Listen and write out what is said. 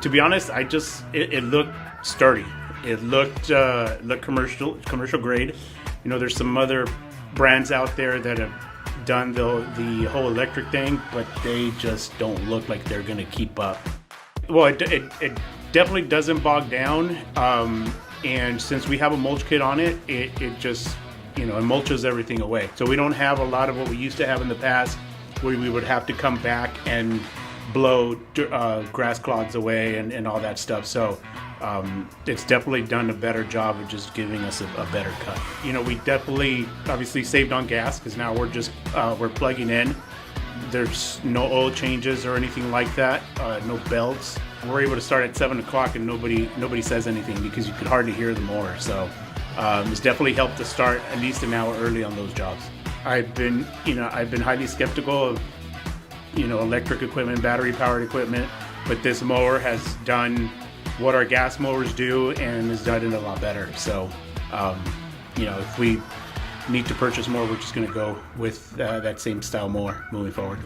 To be honest, it looked sturdy. It looked commercial grade. You know, there's some other brands out there that have done the whole electric thing, but they just don't look like they're gonna keep up. Well, it definitely doesn't bog down, and since we have a mulch kit on it, it just, you know, it mulches everything away. So we don't have a lot of what we used to have in the past, where we would have to come back and blow grass clods away and all that stuff. So it's definitely done a better job of just giving us a better cut. You know, we definitely obviously saved on gas, because now we're plugging in. There's no oil changes or anything like that, no belts. We're able to start at 7 o'clock and nobody says anything, because you could hardly hear the mower. So it's definitely helped to start at least an hour early on those jobs. I've been highly skeptical of, you know, electric equipment, battery powered equipment, but this mower has done what our gas mowers do and has done it a lot better. So, you know, if we need to purchase more, we're just going to go with that same style mower moving forward.